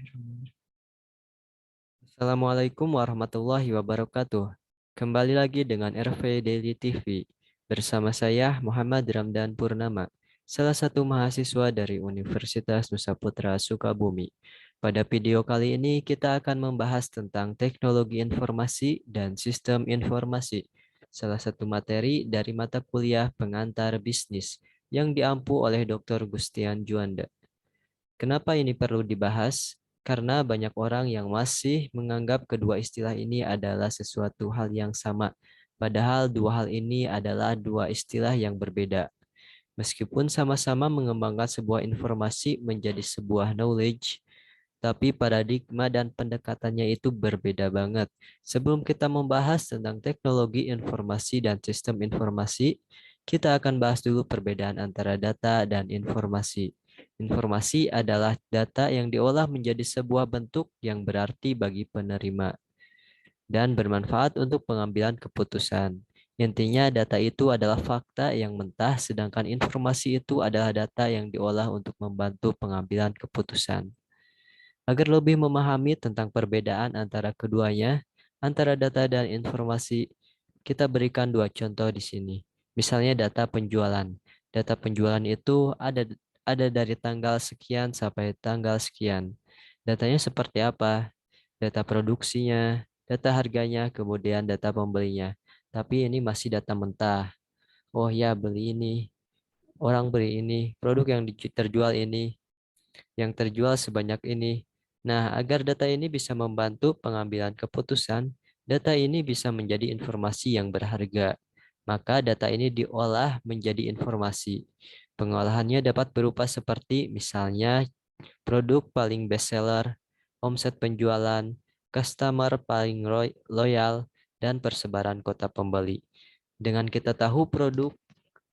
Bismillahirrahmanirrahim. Assalamualaikum warahmatullahi wabarakatuh. Kembali lagi dengan RV Daily TV. Bersama saya Muhammad Ramdan Purnama, salah satu mahasiswa dari Universitas Nusa Putra Sukabumi. Pada video kali ini kita akan membahas tentang teknologi informasi dan sistem informasi, salah satu materi dari mata kuliah pengantar bisnis yang diampu oleh Dr. Gustian Juanda. Kenapa ini perlu dibahas? Karena banyak orang yang masih menganggap kedua istilah ini adalah sesuatu hal yang sama. Padahal dua hal ini adalah dua istilah yang berbeda. Meskipun sama-sama mengembangkan sebuah informasi menjadi sebuah knowledge, tapi paradigma dan pendekatannya itu berbeda banget. Sebelum kita membahas tentang teknologi informasi dan sistem informasi, kita akan bahas dulu perbedaan antara data dan informasi. Informasi adalah data yang diolah menjadi sebuah bentuk yang berarti bagi penerima dan bermanfaat untuk pengambilan keputusan. Intinya data itu adalah fakta yang mentah, sedangkan informasi itu adalah data yang diolah untuk membantu pengambilan keputusan. Agar lebih memahami tentang perbedaan antara keduanya, antara data dan informasi, kita berikan dua contoh di sini. Misalnya data penjualan. Data penjualan itu ada dari tanggal sekian sampai tanggal sekian. Datanya seperti apa? Data produksinya, data harganya, kemudian data pembelinya. Tapi ini masih data mentah. Oh ya, beli ini, orang beli ini, produk yang terjual ini, yang terjual sebanyak ini. Nah, agar data ini bisa membantu pengambilan keputusan, data ini bisa menjadi informasi yang berharga. Maka data ini diolah menjadi informasi. Pengolahannya dapat berupa seperti misalnya produk paling bestseller, omset penjualan, customer paling loyal, dan persebaran kota pembeli. Dengan kita tahu produk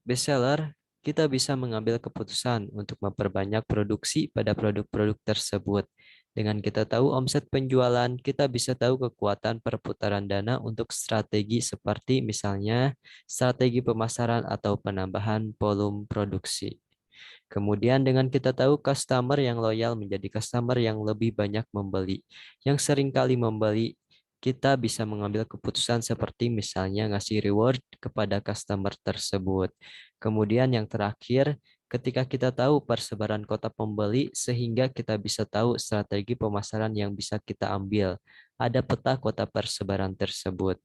bestseller, kita bisa mengambil keputusan untuk memperbanyak produksi pada produk-produk tersebut. Dengan kita tahu omset penjualan, kita bisa tahu kekuatan perputaran dana untuk strategi seperti misalnya strategi pemasaran atau penambahan volume produksi. Kemudian dengan kita tahu customer yang loyal menjadi customer yang lebih banyak membeli, yang sering kali membeli, kita bisa mengambil keputusan seperti misalnya ngasih reward kepada customer tersebut. Kemudian yang terakhir, ketika kita tahu persebaran kota pembeli, sehingga kita bisa tahu strategi pemasaran yang bisa kita ambil. Ada peta kota persebaran tersebut.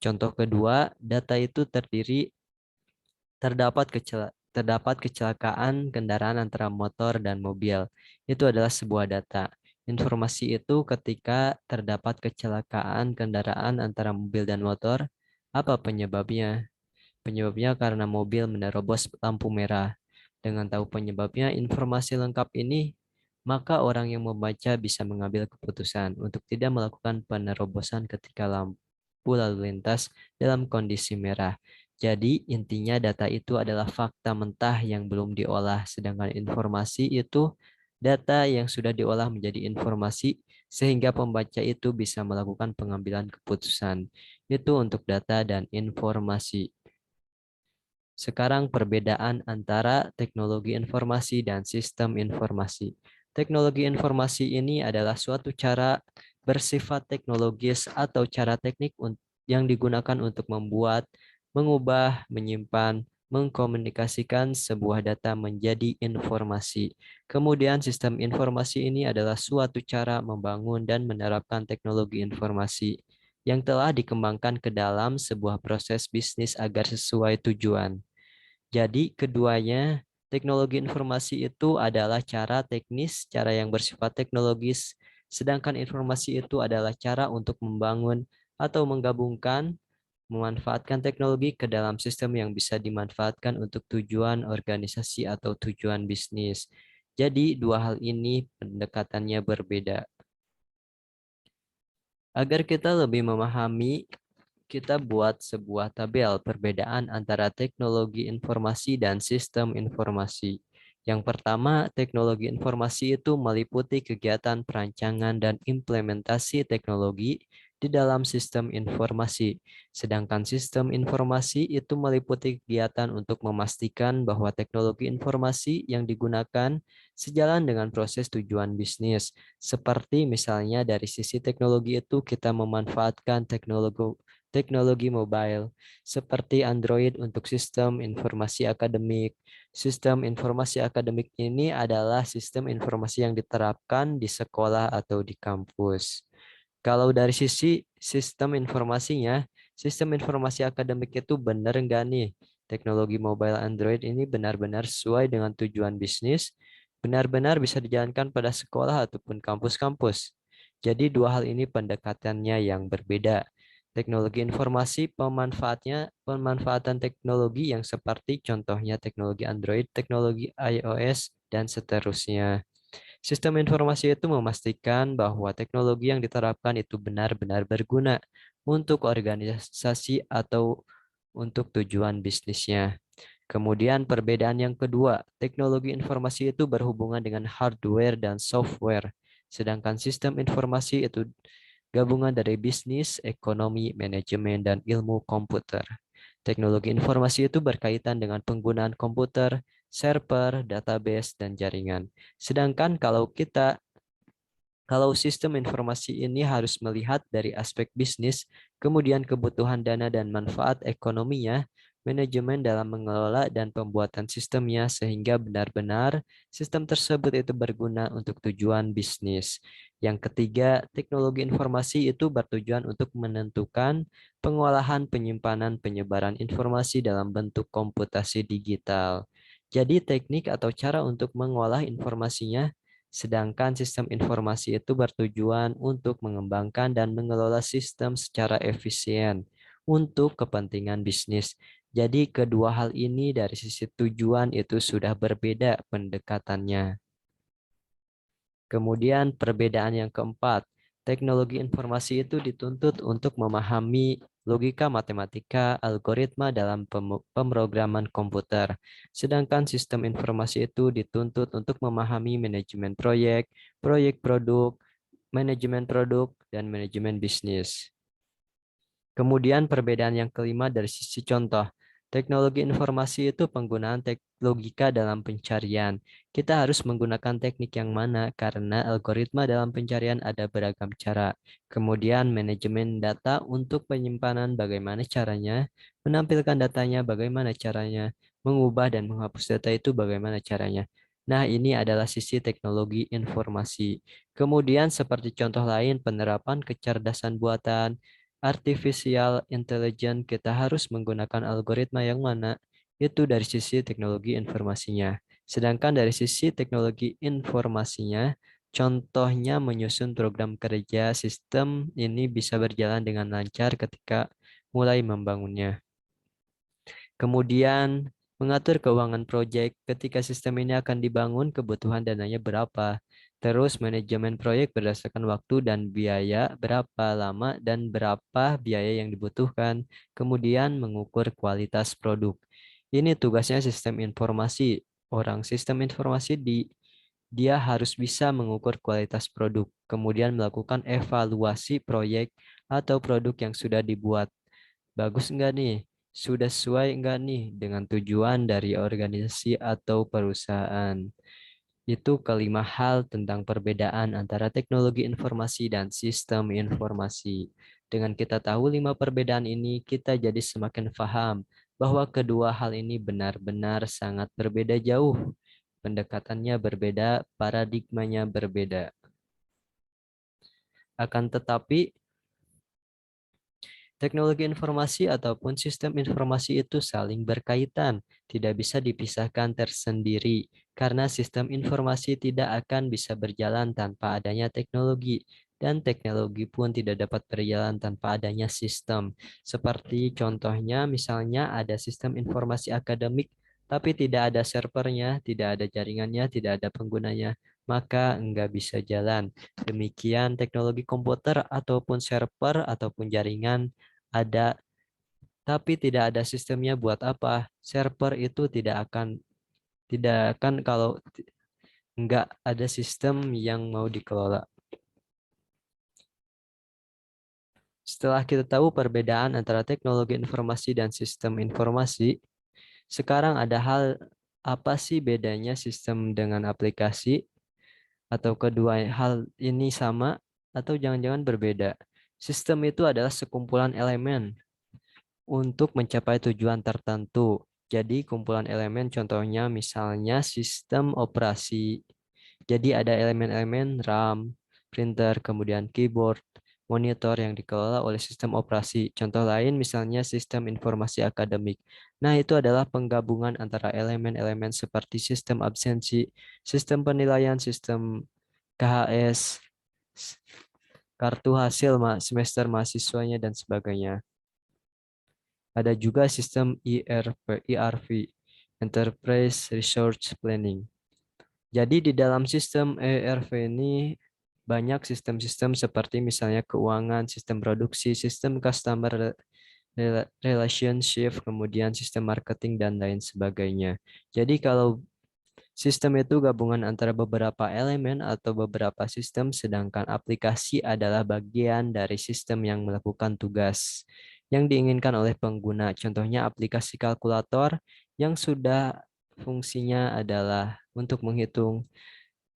Contoh kedua, data itu terdapat kecelakaan kendaraan antara motor dan mobil. Itu adalah sebuah data. Informasi itu ketika terdapat kecelakaan kendaraan antara mobil dan motor, apa penyebabnya? Penyebabnya karena mobil menerobos lampu merah. Dengan tahu penyebabnya, informasi lengkap ini, maka orang yang membaca bisa mengambil keputusan untuk tidak melakukan penerobosan ketika lampu lalu lintas dalam kondisi merah. Jadi intinya data itu adalah fakta mentah yang belum diolah, sedangkan informasi itu data yang sudah diolah menjadi informasi sehingga pembaca itu bisa melakukan pengambilan keputusan. Itu untuk data dan informasi. Sekarang perbedaan antara teknologi informasi dan sistem informasi. Teknologi informasi ini adalah suatu cara bersifat teknologis atau cara teknik yang digunakan untuk membuat, mengubah, menyimpan, mengkomunikasikan sebuah data menjadi informasi. Kemudian sistem informasi ini adalah suatu cara membangun dan menerapkan teknologi informasi yang telah dikembangkan ke dalam sebuah proses bisnis agar sesuai tujuan. Jadi keduanya, teknologi informasi itu adalah cara teknis, cara yang bersifat teknologis, sedangkan informasi itu adalah cara untuk membangun atau menggabungkan, memanfaatkan teknologi ke dalam sistem yang bisa dimanfaatkan untuk tujuan organisasi atau tujuan bisnis. Jadi dua hal ini pendekatannya berbeda. Agar kita lebih memahami, kita buat sebuah tabel perbedaan antara teknologi informasi dan sistem informasi. Yang pertama, teknologi informasi itu meliputi kegiatan perancangan dan implementasi teknologi di dalam sistem informasi. Sedangkan sistem informasi itu meliputi kegiatan untuk memastikan bahwa teknologi informasi yang digunakan sejalan dengan proses tujuan bisnis. Seperti misalnya dari sisi teknologi itu kita memanfaatkan teknologi mobile seperti Android untuk sistem informasi akademik. Sistem informasi akademik ini adalah sistem informasi yang diterapkan di sekolah atau di kampus. Kalau dari sisi sistem informasinya, sistem informasi akademik itu benar enggak nih? Teknologi mobile Android ini benar-benar sesuai dengan tujuan bisnis, benar-benar bisa dijalankan pada sekolah ataupun kampus-kampus. Jadi dua hal ini pendekatannya yang berbeda. Teknologi informasi pemanfaatan teknologi yang seperti contohnya teknologi Android, teknologi iOS, dan seterusnya. Sistem informasi itu memastikan bahwa teknologi yang diterapkan itu benar-benar berguna untuk organisasi atau untuk tujuan bisnisnya. Kemudian perbedaan yang kedua, teknologi informasi itu berhubungan dengan hardware dan software, sedangkan sistem informasi itu gabungan dari bisnis, ekonomi, manajemen, dan ilmu komputer. Teknologi informasi itu berkaitan dengan penggunaan komputer, server, database, dan jaringan. Sedangkan kalau sistem informasi ini harus melihat dari aspek bisnis, kemudian kebutuhan dana dan manfaat ekonominya, manajemen dalam mengelola dan pembuatan sistemnya sehingga benar-benar sistem tersebut itu berguna untuk tujuan bisnis. Yang ketiga, teknologi informasi itu bertujuan untuk menentukan pengolahan, penyimpanan, penyebaran informasi dalam bentuk komputasi digital. Jadi teknik atau cara untuk mengolah informasinya. Sedangkan sistem informasi itu bertujuan untuk mengembangkan dan mengelola sistem secara efisien untuk kepentingan bisnis. Jadi kedua hal ini dari sisi tujuan itu sudah berbeda pendekatannya. Kemudian perbedaan yang keempat, teknologi informasi itu dituntut untuk memahami logika matematika, algoritma dalam pemrograman komputer. Sedangkan sistem informasi itu dituntut untuk memahami manajemen proyek, proyek produk, dan manajemen bisnis. Kemudian perbedaan yang kelima dari sisi contoh. Teknologi informasi itu penggunaan logika dalam pencarian. Kita harus menggunakan teknik yang mana karena algoritma dalam pencarian ada beragam cara. Kemudian manajemen data untuk penyimpanan bagaimana caranya, menampilkan datanya bagaimana caranya, mengubah dan menghapus data itu bagaimana caranya. Nah, ini adalah sisi teknologi informasi. Kemudian seperti contoh lain penerapan kecerdasan buatan, artificial intelligence, kita harus menggunakan algoritma yang mana itu dari sisi teknologi informasinya. Sedangkan dari sisi teknologi informasinya, contohnya menyusun program kerja sistem ini bisa berjalan dengan lancar ketika mulai membangunnya. Kemudian mengatur keuangan proyek ketika sistem ini akan dibangun, kebutuhan dananya berapa. Terus manajemen proyek berdasarkan waktu dan biaya, berapa lama dan berapa biaya yang dibutuhkan. Kemudian mengukur kualitas produk. Ini tugasnya sistem informasi. Orang sistem informasi dia harus bisa mengukur kualitas produk, kemudian melakukan evaluasi proyek atau produk yang sudah dibuat. Bagus enggak nih? Sudah sesuai enggak nih dengan tujuan dari organisasi atau perusahaan? Itu kelima hal tentang perbedaan antara teknologi informasi dan sistem informasi. Dengan kita tahu lima perbedaan ini, kita jadi semakin paham bahwa kedua hal ini benar-benar sangat berbeda jauh. Pendekatannya berbeda, paradigmanya berbeda. Akan tetapi, teknologi informasi ataupun sistem informasi itu saling berkaitan, tidak bisa dipisahkan tersendiri, karena sistem informasi tidak akan bisa berjalan tanpa adanya teknologi, dan teknologi pun tidak dapat berjalan tanpa adanya sistem. Seperti contohnya, misalnya ada sistem informasi akademik, tapi tidak ada servernya, tidak ada jaringannya, tidak ada penggunanya, maka nggak bisa jalan. Demikian teknologi komputer ataupun server ataupun jaringan ada, tapi tidak ada sistemnya buat apa? Server itu tidak akan kalau nggak ada sistem yang mau dikelola. Setelah kita tahu perbedaan antara teknologi informasi dan sistem informasi, sekarang ada hal apa sih bedanya sistem dengan aplikasi? Atau kedua hal ini sama atau jangan-jangan berbeda? Sistem itu adalah sekumpulan elemen untuk mencapai tujuan tertentu. Jadi kumpulan elemen contohnya misalnya sistem operasi. Jadi ada elemen-elemen RAM, printer, kemudian keyboard, monitor yang dikelola oleh sistem operasi. Contoh lain misalnya sistem informasi akademik. Nah, itu adalah penggabungan antara elemen-elemen seperti sistem absensi, sistem penilaian, sistem KHS, kartu hasil semester mahasiswanya, dan sebagainya. Ada juga sistem ERP, Enterprise Resource Planning. Jadi di dalam sistem ERP ini banyak sistem-sistem seperti misalnya keuangan, sistem produksi, sistem customer relationship, kemudian sistem marketing dan lain sebagainya. Jadi kalau sistem itu gabungan antara beberapa elemen atau beberapa sistem, sedangkan aplikasi adalah bagian dari sistem yang melakukan tugas yang diinginkan oleh pengguna. Contohnya aplikasi kalkulator yang sudah fungsinya adalah untuk menghitung.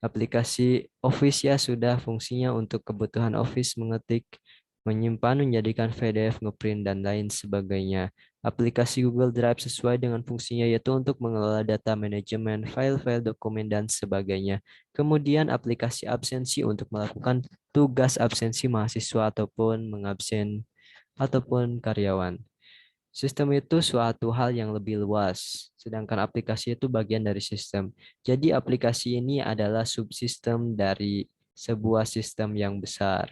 Aplikasi Office ya sudah fungsinya untuk kebutuhan Office mengetik, menyimpan, menjadikan PDF, ngeprint, dan lain sebagainya. Aplikasi Google Drive sesuai dengan fungsinya yaitu untuk mengelola data manajemen, file-file dokumen, dan sebagainya. Kemudian aplikasi absensi untuk melakukan tugas absensi mahasiswa ataupun mengabsen ataupun karyawan. Sistem itu suatu hal yang lebih luas, sedangkan aplikasi itu bagian dari sistem. Jadi aplikasi ini adalah subsistem dari sebuah sistem yang besar.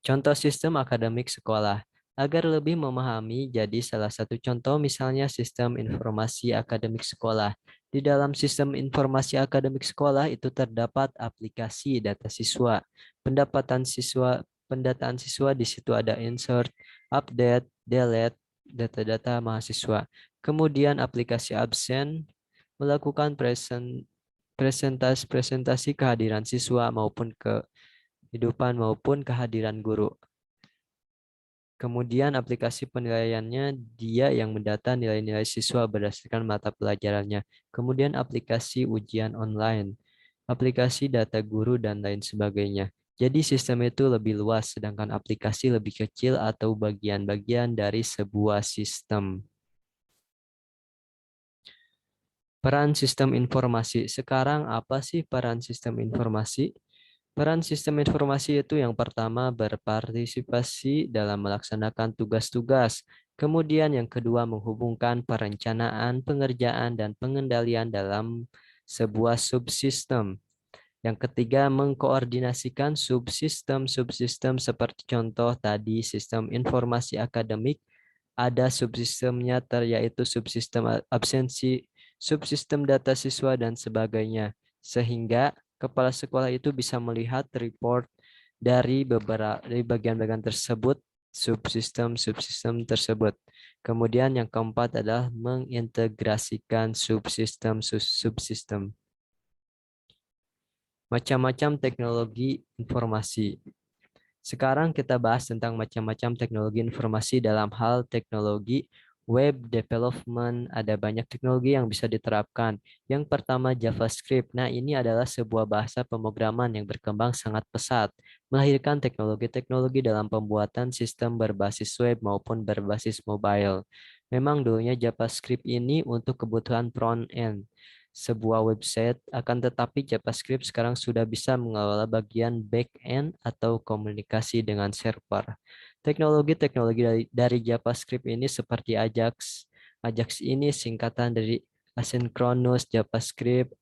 Contoh sistem akademik sekolah. Agar lebih memahami, jadi salah satu contoh misalnya sistem informasi akademik sekolah. Di dalam sistem informasi akademik sekolah itu terdapat aplikasi data siswa, pendataan siswa di situ ada insert, update, delete, data-data mahasiswa. Kemudian aplikasi absen melakukan presentasi kehadiran siswa maupun kehidupan maupun kehadiran guru. Kemudian aplikasi penilaiannya dia yang mendata nilai-nilai siswa berdasarkan mata pelajarannya. Kemudian aplikasi ujian online, aplikasi data guru dan lain sebagainya. Jadi sistem itu lebih luas sedangkan aplikasi lebih kecil atau bagian-bagian dari sebuah sistem. Peran sistem informasi. Sekarang apa sih peran sistem informasi? Peran sistem informasi itu yang pertama berpartisipasi dalam melaksanakan tugas-tugas. Kemudian yang kedua menghubungkan perencanaan, pengerjaan, dan pengendalian dalam sebuah subsistem. Yang ketiga mengkoordinasikan subsistem-subsistem seperti contoh tadi sistem informasi akademik, ada subsistemnya yaitu subsistem absensi, subsistem data siswa, dan sebagainya. Sehingga kepala sekolah itu bisa melihat report dari bagian-bagian tersebut, subsistem-subsistem tersebut. Kemudian yang keempat adalah mengintegrasikan subsistem-subsistem. Macam-macam teknologi informasi. Sekarang kita bahas tentang macam-macam teknologi informasi dalam hal teknologi web development. Ada banyak teknologi yang bisa diterapkan. Yang pertama JavaScript. Nah, ini adalah sebuah bahasa pemrograman yang berkembang sangat pesat, melahirkan teknologi-teknologi dalam pembuatan sistem berbasis web maupun berbasis mobile. Memang dulunya JavaScript ini untuk kebutuhan front-end sebuah website, akan tetapi JavaScript sekarang sudah bisa mengelola bagian back-end atau komunikasi dengan server. Teknologi-teknologi dari JavaScript ini seperti Ajax. Ajax ini singkatan dari Asynchronous JavaScript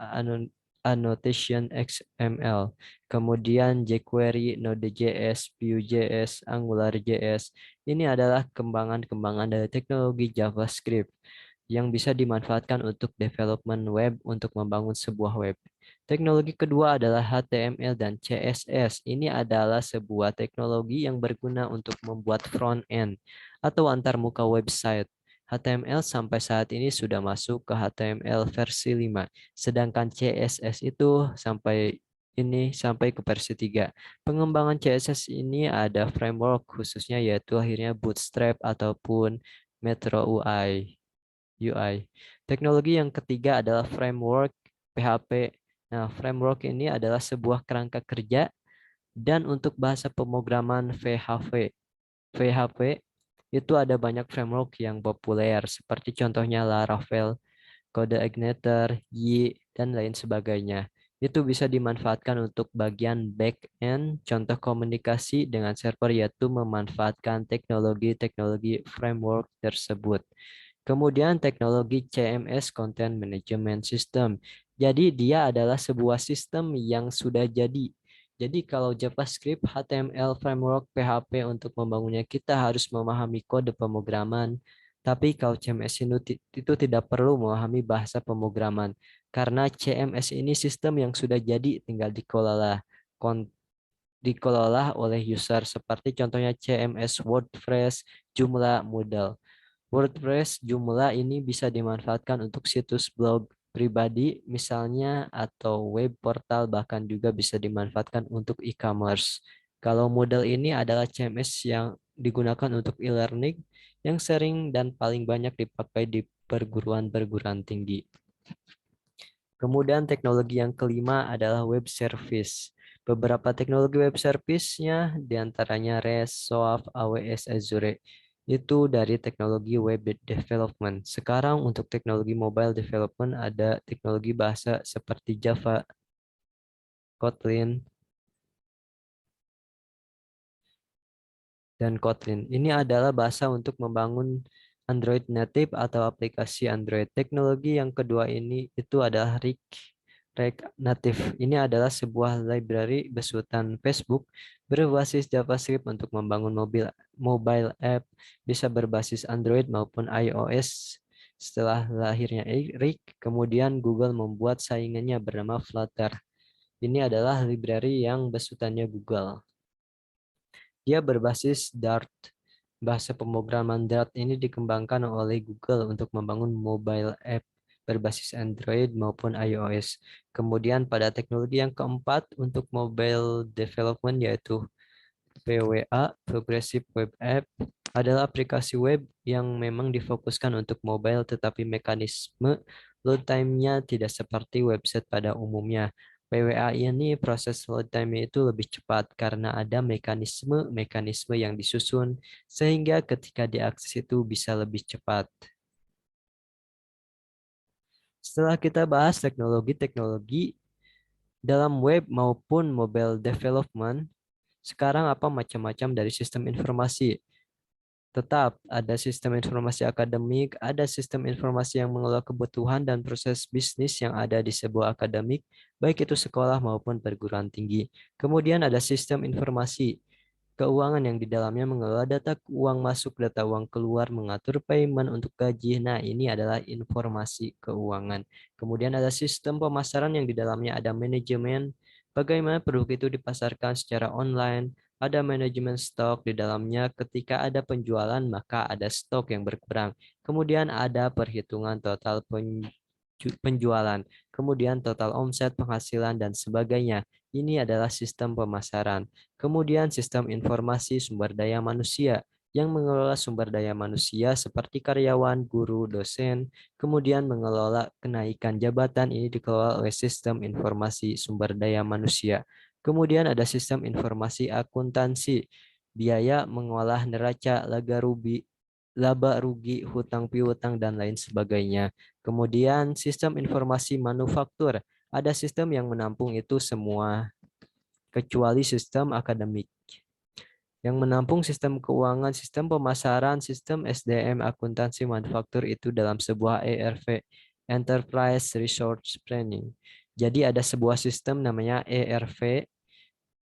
Annotation XML. Kemudian jQuery, Node.js, Vue.js, AngularJS. Ini adalah kembangan-kembangan dari teknologi JavaScript yang bisa dimanfaatkan untuk development web untuk membangun sebuah web. Teknologi kedua adalah HTML dan CSS. Ini adalah sebuah teknologi yang berguna untuk membuat front end atau antarmuka website. HTML sampai saat ini sudah masuk ke HTML versi 5, sedangkan CSS itu sampai ini sampai ke versi 3. Pengembangan CSS ini ada framework khususnya yaitu akhirnya Bootstrap ataupun Metro UI. Teknologi yang ketiga adalah framework PHP. Nah, framework ini adalah sebuah kerangka kerja dan untuk bahasa pemrograman VHP itu ada banyak framework yang populer seperti contohnya Laravel, CodeIgniter, dan lain sebagainya. Itu bisa dimanfaatkan untuk bagian back-end, contoh komunikasi dengan server yaitu memanfaatkan teknologi-teknologi framework tersebut. Kemudian teknologi CMS Content Management System. Jadi dia adalah sebuah sistem yang sudah jadi. Jadi kalau JavaScript, HTML, framework, PHP untuk membangunnya kita harus memahami kode pemrograman. Tapi kalau CMS itu tidak perlu memahami bahasa pemrograman. Karena CMS ini sistem yang sudah jadi tinggal dikelola oleh user seperti contohnya CMS WordPress, Joomla, Moodle. WordPress Joomla ini bisa dimanfaatkan untuk situs blog pribadi misalnya atau web portal bahkan juga bisa dimanfaatkan untuk e-commerce. Kalau Moodle ini adalah CMS yang digunakan untuk e-learning yang sering dan paling banyak dipakai di perguruan-perguruan tinggi. Kemudian teknologi yang kelima adalah web service. Beberapa teknologi web service-nya diantaranya REST, SOAP, AWS, Azure. Itu dari teknologi web development. Sekarang untuk teknologi mobile development ada teknologi bahasa seperti Java, Kotlin, dan Kotlin. Ini adalah bahasa untuk membangun Android native atau aplikasi Android. Teknologi yang kedua ini itu adalah React Native. Ini adalah sebuah library besutan Facebook berbasis JavaScript untuk membangun mobile app bisa berbasis Android maupun iOS. Setelah lahirnya React, kemudian Google membuat saingannya bernama Flutter. Ini adalah library yang besutannya Google. Dia berbasis Dart. Bahasa pemrograman Dart ini dikembangkan oleh Google untuk membangun mobile app berbasis Android maupun iOS. Kemudian pada teknologi yang keempat untuk mobile development yaitu PWA, Progressive Web App, adalah aplikasi web yang memang difokuskan untuk mobile tetapi mekanisme load time-nya tidak seperti website pada umumnya. PWA ini proses load time itu lebih cepat karena ada mekanisme-mekanisme yang disusun sehingga ketika diakses itu bisa lebih cepat. Setelah kita bahas teknologi-teknologi dalam web maupun mobile development, sekarang apa macam-macam dari sistem informasi. Tetap ada sistem informasi akademik, ada sistem informasi yang mengelola kebutuhan dan proses bisnis yang ada di sebuah akademik, baik itu sekolah maupun perguruan tinggi. Kemudian ada sistem informasi keuangan yang di dalamnya mengelola data uang masuk, data uang keluar, mengatur payment untuk gaji. Nah, ini adalah informasi keuangan. Kemudian ada sistem pemasaran yang di dalamnya ada manajemen, bagaimana produk itu dipasarkan secara online, ada manajemen stok di dalamnya ketika ada penjualan maka ada stok yang berkurang. Kemudian ada perhitungan total penjualan, kemudian total omset, penghasilan, dan sebagainya. Ini adalah sistem pemasaran. Kemudian sistem informasi sumber daya manusia yang mengelola sumber daya manusia seperti karyawan, guru, dosen, kemudian mengelola kenaikan jabatan ini dikelola oleh sistem informasi sumber daya manusia. Kemudian ada sistem informasi akuntansi, biaya mengolah neraca, laba rugi, hutang piutang, dan lain sebagainya. Kemudian sistem informasi manufaktur, ada sistem yang menampung itu semua kecuali sistem akademik. Yang menampung sistem keuangan, sistem pemasaran, sistem SDM, akuntansi, manufaktur itu dalam sebuah ERP, Enterprise Resource Planning. Jadi ada sebuah sistem namanya ERP,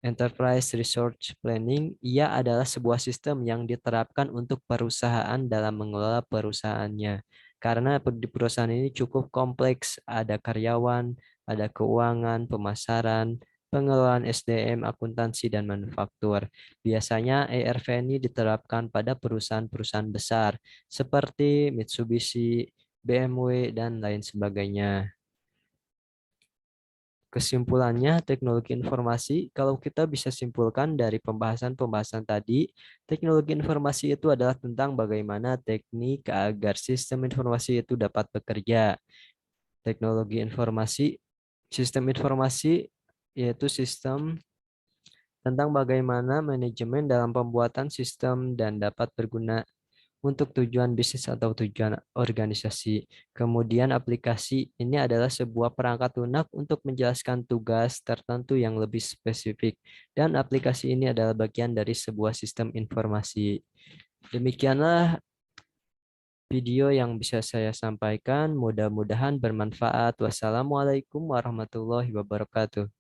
Enterprise Resource Planning. Ia adalah sebuah sistem yang diterapkan untuk perusahaan dalam mengelola perusahaannya. Karena di perusahaan ini cukup kompleks, ada karyawan, ada keuangan, pemasaran, pengelolaan SDM, akuntansi, dan manufaktur. Biasanya ERP ini diterapkan pada perusahaan-perusahaan besar seperti Mitsubishi, BMW, dan lain sebagainya. Kesimpulannya, teknologi informasi, kalau kita bisa simpulkan dari pembahasan-pembahasan tadi, teknologi informasi itu adalah tentang bagaimana teknik agar sistem informasi itu dapat bekerja. Teknologi informasi, sistem informasi yaitu sistem tentang bagaimana manajemen dalam pembuatan sistem dan dapat berguna untuk tujuan bisnis atau tujuan organisasi. Kemudian aplikasi ini adalah sebuah perangkat lunak untuk menjelaskan tugas tertentu yang lebih spesifik. Dan aplikasi ini adalah bagian dari sebuah sistem informasi. Demikianlah video yang bisa saya sampaikan. Mudah-mudahan bermanfaat. Wassalamualaikum warahmatullahi wabarakatuh.